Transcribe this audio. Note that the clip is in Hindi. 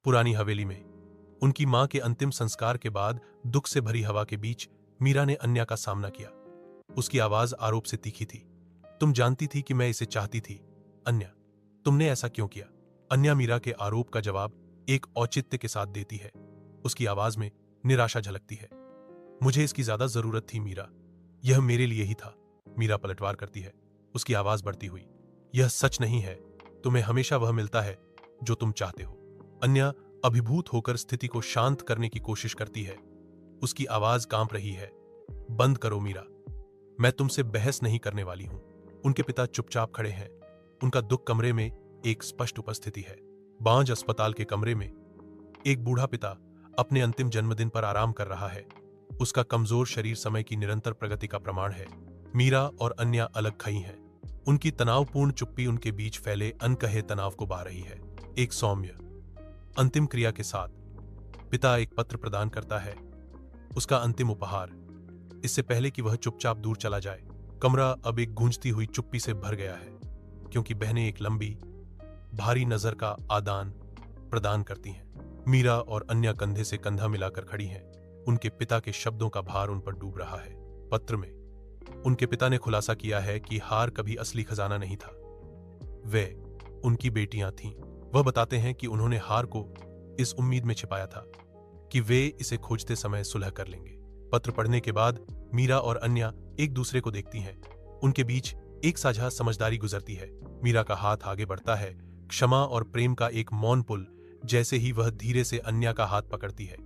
पुरानी हवेली में उनकी मां के अंतिम संस्कार के बाद दुख से भरी हवा के बीच मीरा ने अन्या का सामना किया। उसकी आवाज आरोप से तीखी थी। तुम जानती थी कि मैं इसे चाहती थी अन्या, तुमने ऐसा क्यों किया? अन्या मीरा के आरोप का जवाब एक औचित्य के साथ देती है। उसकी आवाज में निराशा झलकती है। मुझे इसकी ज्यादा जरूरत थी मीरा, यह मेरे लिए ही था। मीरा पलटवार करती है, उसकी आवाज बढ़ती हुई। यह सच नहीं है, तुम्हें हमेशा वह मिलता है जो तुम चाहते हो। अन्या अभिभूत होकर स्थिति को शांत करने की कोशिश करती है। उसकी आवाज कांप रही है। बंद करो मीरा, मैं तुमसे बहस नहीं करने वाली हूं। उनके पिता चुपचाप खड़े हैं। उनका दुख कमरे में एक स्पष्ट उपस्थिति है। बांझ अस्पताल के कमरे में एक बूढ़ा पिता अपने अंतिम जन्मदिन पर आराम कर रहा है। उसका कमजोर शरीर समय की निरंतर प्रगति का प्रमाण है। मीरा और अन्या अलग खड़ी हैं। उनकी तनावपूर्ण चुप्पी उनके बीच फैले अनकहे तनाव को बहा रही है। एक सौम्य अंतिम क्रिया के साथ पिता एक पत्र प्रदान करता है, उसका अंतिम उपहार, इससे पहले कि वह चुपचाप दूर चला जाए। कमरा अब एक गूंजती हुई चुप्पी से भर गया है, क्योंकि बहनें एक लंबी भारी नजर का आदान प्रदान करती हैं। मीरा और अन्या कंधे से कंधा मिलाकर खड़ी हैं। उनके पिता के शब्दों का भार उन पर डूब रहा है। पत्र में उनके पिता ने खुलासा किया है कि हार कभी असली खजाना नहीं था, वे उनकी बेटियां थीं। वह बताते हैं कि उन्होंने हार को इस उम्मीद में छिपाया था कि वे इसे खोजते समय सुलह कर लेंगे। पत्र पढ़ने के बाद मीरा और अन्या एक दूसरे को देखती हैं। उनके बीच एक साझा समझदारी गुजरती है। मीरा का हाथ आगे बढ़ता है, क्षमा और प्रेम का एक मौन पुल। जैसे ही वह धीरे से अन्या का हाथ पकड़ती है,